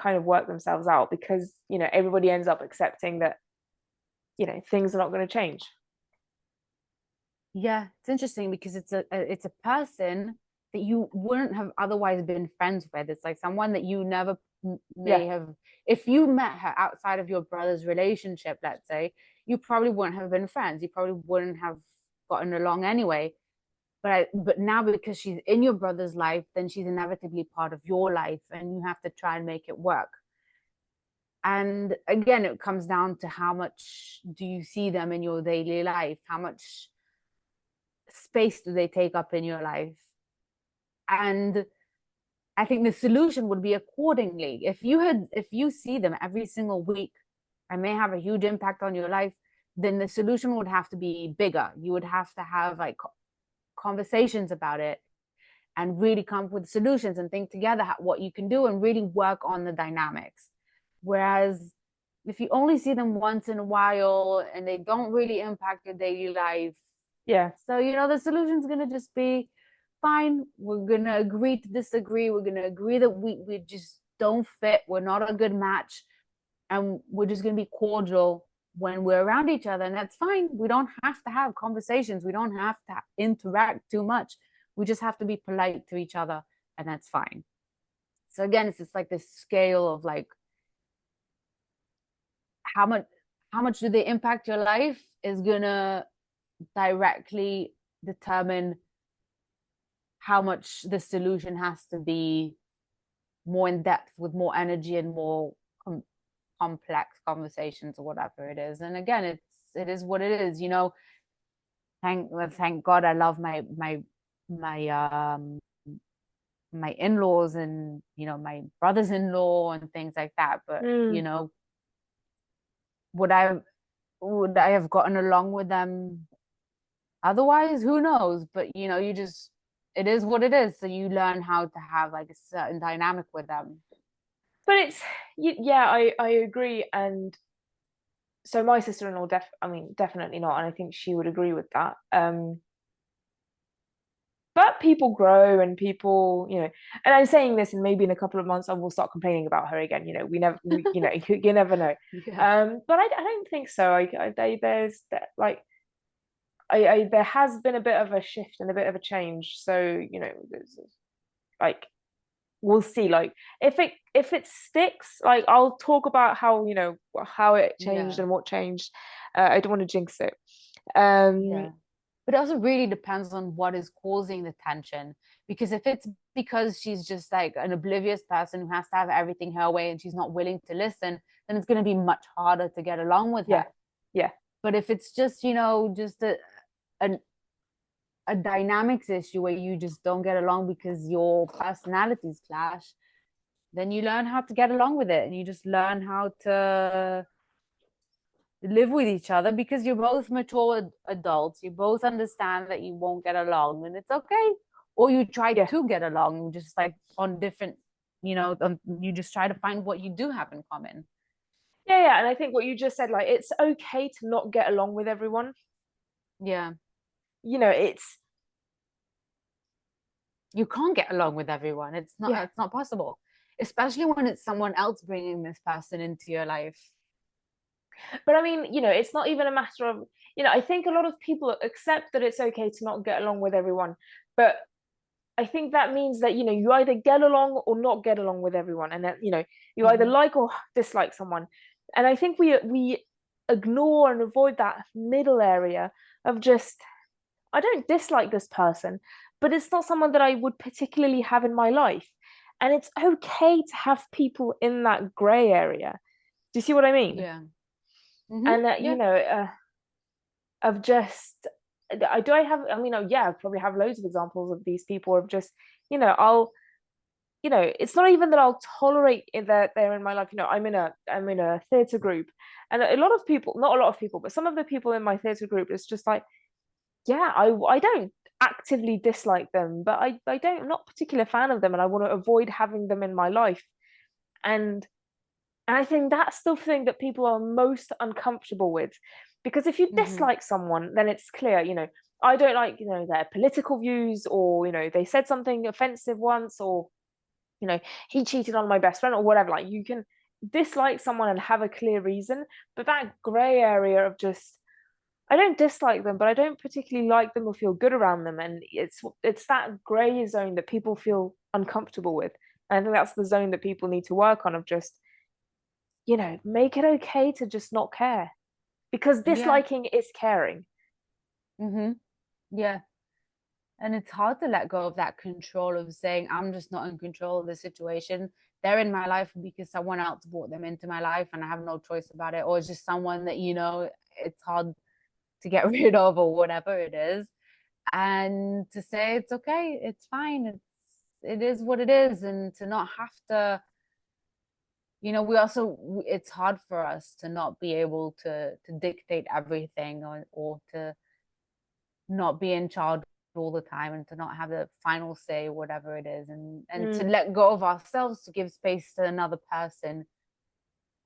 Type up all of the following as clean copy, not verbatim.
kind of work themselves out, because everybody ends up accepting that things are not going to change. Yeah, it's interesting because it's a person that you wouldn't have otherwise been friends with. It's like someone that you never Yeah, may have, if you met her outside of your brother's relationship, let's say, you probably wouldn't have been friends. You probably wouldn't have gotten along anyway. But now because she's in your brother's life, then she's inevitably part of your life, and you have to try and make it work. And again, it comes down to how much do you see them in your daily life? How much space do they take up in your life? And I think the solution would be accordingly. If you see them every single week and may have a huge impact on your life, then the solution would have to be bigger. You would have to have like conversations about it and really come up with solutions and think together what you can do and really work on the dynamics. Whereas if you only see them once in a while and they don't really impact your daily life, yeah, so the solution's gonna just be fine. We're gonna agree to disagree. We're gonna agree that we just don't fit. We're not a good match, and we're just gonna be cordial when we're around each other, and that's fine. We don't have to have conversations. We don't have to interact too much. We just have to be polite to each other, and that's fine. So again, it's just like this scale of like how much how much do they impact your life is gonna directly determine how much the solution has to be more in depth with more energy and more complex conversations or whatever it is. And again, it is what it is. Thank God I love my my in-laws and my brothers-in-law and things like that. But mm. would I would I have gotten along with them otherwise? Who knows? But you just it is what it is. So you learn how to have like a certain dynamic with them. But yeah, I agree. And so my sister-in-law, I mean, definitely not, and I think she would agree with that. But people grow, and people, and I'm saying this, and maybe in a couple of months I will start complaining about her again. You never know. Yeah. But I don't think so. There's like there has been a bit of a shift and a bit of a change. So like we'll see. Like if it sticks, like I'll talk about how it changed Yeah. and what changed. I don't want to jinx it. Um, Yeah. But it also really depends on what is causing the tension. Because if it's because she's just like an oblivious person who has to have everything her way and she's not willing to listen, then it's going to be much harder to get along with yeah, her. yeah. But if it's just a, a dynamics issue where you just don't get along because your personalities clash, then you learn how to get along with it and you just learn how to live with each other because you're both mature adults. You both understand that you won't get along and it's okay. Or you try Yeah, to get along just like on different, you just try to find what you do have in common. yeah. And I think what you just said, like, it's okay to not get along with everyone. Yeah. It's You can't get along with everyone. yeah. It's not possible, especially when it's someone else bringing this person into your life. But I mean, it's not even a matter of, I think a lot of people accept that it's okay to not get along with everyone, but I think that means that, you either get along or not get along with everyone, and that, you either Mm-hmm. like or dislike someone. And I think we ignore and avoid that middle area of just, I don't dislike this person, but it's not someone that I would particularly have in my life. And it's okay to have people in that gray area. Do you see what I mean? Yeah. Mm-hmm. And Yeah. of just, I have, I mean, oh yeah, I probably have loads of examples of these people of just, I'll, it's not even that I'll tolerate it that they're in my life. I'm in a theatre group, and a lot of people, not a lot of people, but some of the people in my theatre group is just like, yeah, I don't actively dislike them, but I don't, I'm not a particular fan of them, and I want to avoid having them in my life. And and I think that's the thing that people are most uncomfortable with, because if you Mm-hmm. dislike someone, then it's clear, I don't like, their political views, or they said something offensive once, or you know, he cheated on my best friend or whatever. Like, you can dislike someone and have a clear reason, but that gray area of just, I don't dislike them, but I don't particularly like them or feel good around them, and it's that gray zone that people feel uncomfortable with. And I think that's the zone that people need to work on, of just, make it okay to just not care, because Yeah. disliking is caring. Mm-hmm. Yeah. And it's hard to let go of that control of saying, I'm just not in control of the situation. They're in my life because someone else brought them into my life and I have no choice about it. Or it's just someone that, it's hard to get rid of or whatever it is. And to say it's okay, it's fine, it is what it is. And to not have to, it's hard for us to not be able to dictate everything, or to not be in charge all the time, and to not have the final say, whatever it is, and to Mm, let go of ourselves to give space to another person,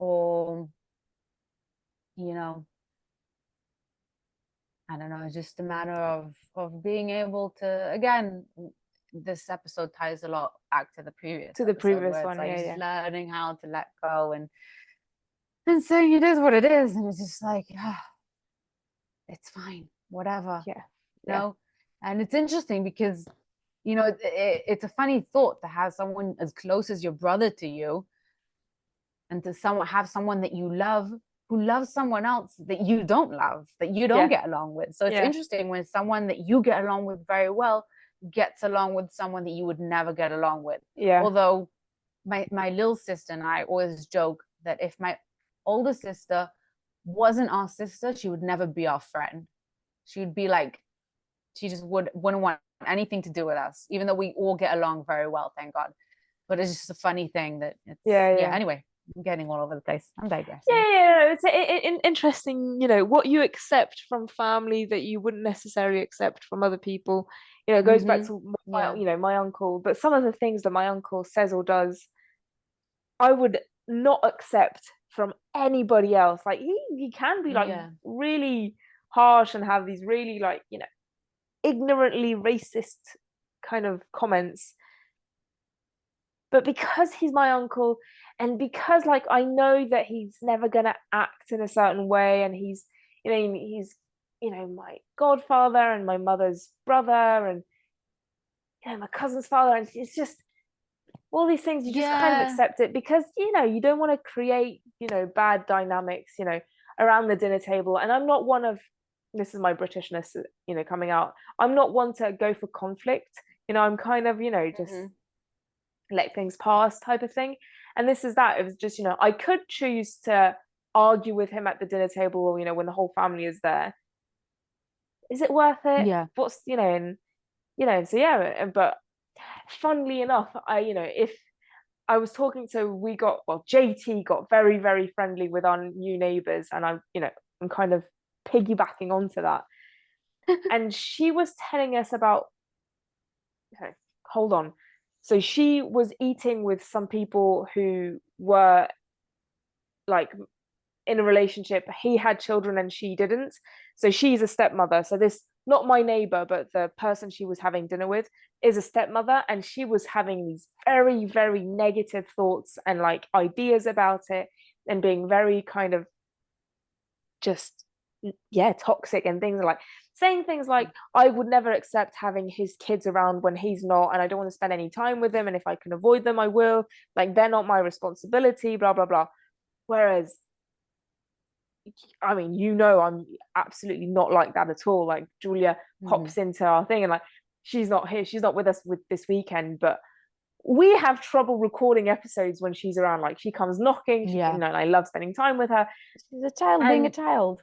or you know I don't know, it's just a matter of being able to, again, this episode ties a lot back to the previous to the episode, previous where it's one, like yeah, just yeah, learning how to let go, and saying it is what it is, and it's just like, it's fine, whatever, yeah, you yeah, know. And it's interesting because it's a funny thought to have someone as close as your brother to you, and to have someone that you love who loves someone else that you don't love, that you don't yeah, get along with. So it's yeah, interesting when someone that you get along with very well gets along with someone that you would never get along with. yeah, Although my little sister and I always joke that if my older sister wasn't our sister, she would never be our friend. She would be like, she just wouldn't want anything to do with us, even though we all get along very well, thank God. But it's just a funny thing that it's, yeah, yeah. yeah. Anyway, I'm getting all over the place. I'm digressing. Yeah, yeah, it's interesting, what you accept from family that you wouldn't necessarily accept from other people. It goes back Mm-hmm. to my, Yeah. my uncle, but some of the things that my uncle says or does, I would not accept from anybody else. Like, he can be like Yeah. really harsh and have these really, like, ignorantly racist kind of comments. But because he's my uncle, and because, like, I know that he's never gonna act in a certain way, and he's my godfather and my mother's brother, and my cousin's father, and it's just all these things, you just kind of Yeah. accept it, because you don't want to create bad dynamics around the dinner table. And I'm not one of, this is my Britishness coming out, I'm not one to go for conflict. I'm kind of just Mm-hmm. let things pass type of thing. And this is that, it was just I could choose to argue with him at the dinner table, or when the whole family is there. Is it worth it? Yeah. What's and so yeah. But funnily enough, if I was talking to, JT got very, very friendly with our new neighbors, and I'm kind of piggybacking onto that. And she was telling us about, okay, hold on. So she was eating with some people who were like in a relationship. He had children and she didn't. So she's a stepmother. So this, not my neighbor, but the person she was having dinner with is a stepmother. And she was having these very, very negative thoughts and like ideas about it, and being very kind of just, yeah, toxic, and things like saying things like, I would never accept having his kids around when he's not, and I don't want to spend any time with them, and if I can avoid them I will, like, they're not my responsibility, blah blah blah. Whereas, I mean, I'm absolutely not like that at all. Like, Julia Mm-hmm. pops into our thing, and like, she's not here, she's not with us with this weekend, but we have trouble recording episodes when she's around. Like, she comes knocking, Yeah. and I love spending time with her. She's a child being a And child.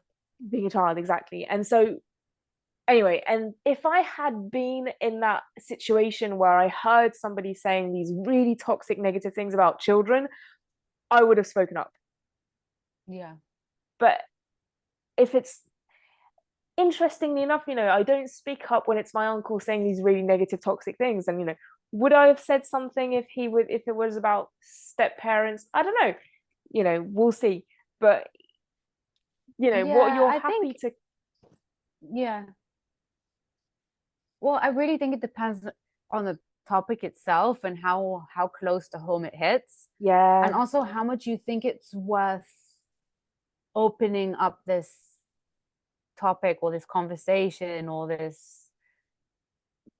being a child, exactly. And so, anyway, and if I had been in that situation where I heard somebody saying these really toxic negative things about children, I would have spoken up. Yeah. But if it's, interestingly enough, I don't speak up when it's my uncle saying these really negative toxic things. And would I have said something if it was about step parents? I don't know. We'll see. But what Yeah, you're I happy think, to. yeah. Well, I really think it depends on the topic itself and how close to home it hits, and Yeah. also how much you think it's worth opening up this topic or this conversation or this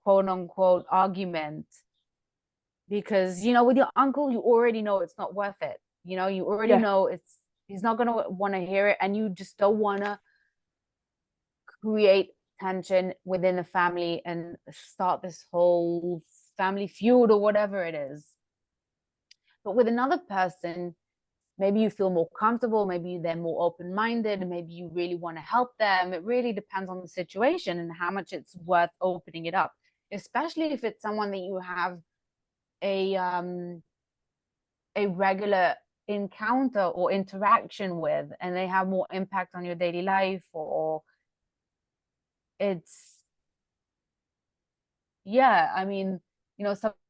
quote unquote argument, because with your uncle you already know it's not worth it. You already Yeah. know he's not going to want to hear it, and you just don't want to create tension within the family and start this whole family feud or whatever it is. But with another person, maybe you feel more comfortable, maybe they're more open-minded, maybe you really want to help them. It really depends on the situation and how much it's worth opening it up, especially if it's someone that you have a regular encounter or interaction with, and they have more impact on your daily life, or it's yeah, I mean,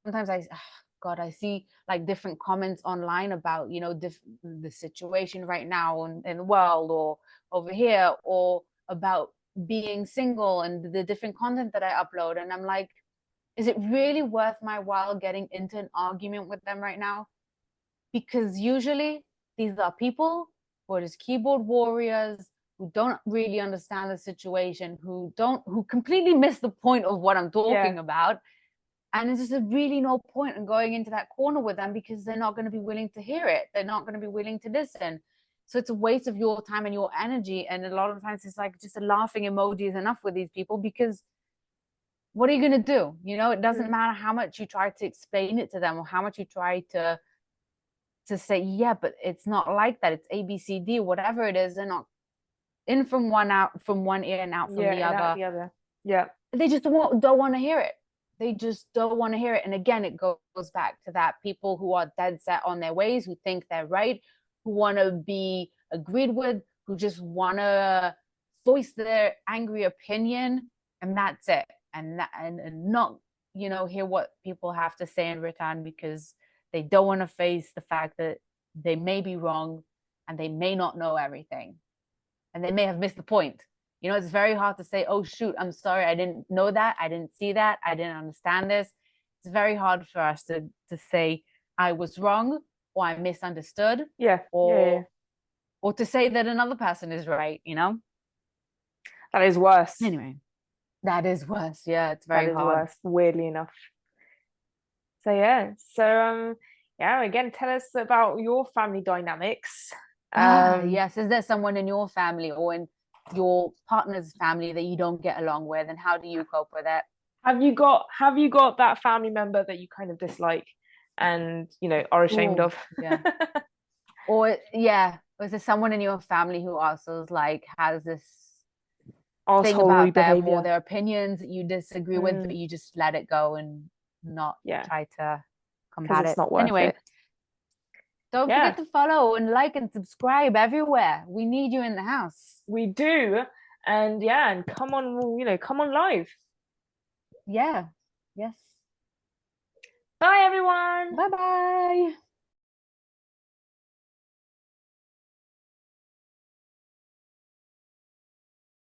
sometimes God, I see like different comments online about, the situation right now in the world or over here, or about being single and the different content that I upload. And I'm like, is it really worth my while getting into an argument with them right now? Because usually these are people who are just keyboard warriors who don't really understand the situation, who completely miss the point of what I'm Yeah. talking about. And there's just really no point in going into that corner with them, because they're not going to be willing to hear it. They're not going to be willing to listen. So it's a waste of your time and your energy. And a lot of times it's like just a laughing emoji is enough with these people, because what are you going to do? It doesn't matter how much you try to explain it to them or how much you try to say, yeah, but it's not like that. It's ABCD, whatever it is. They're not in from one ear and out from Yeah. the And out other. the other. Yeah. They just don't want to hear it. They just don't want to hear it. And again, it goes back to that people who are dead set on their ways, who think they're right, who want to be agreed with, who just want to voice their angry opinion, and that's it. And not, hear what people have to say in return, because they don't want to face the fact that they may be wrong and they may not know everything and they may have missed the point. It's very hard to say, oh, shoot, I'm sorry, I didn't know that. I didn't see that. I didn't understand this. It's very hard for us to say, I was wrong, or I misunderstood, Yeah. Yeah. Yeah. or or to say that another person is right. That is worse. Anyway, that is worse. Yeah, it's That very is hard. worse, weirdly enough. So yeah. So yeah, again, tell us about your family dynamics. Um Yes. Is there someone in your family or in your partner's family that you don't get along with, and how do you cope with it? have you got that family member that you kind of dislike and are ashamed Oh, of? yeah. Or yeah, was there someone in your family who also like has this thing Assholery about them or behavior. their opinions that you disagree with, but Mm, you just let it go and not yeah, try to because combat it's it? not worth Anyway, it. don't Yeah, forget to follow and like and subscribe everywhere. We need you in the house. we do. And yeah, and come on, come on live. Yeah. Yes. Bye everyone. Bye bye.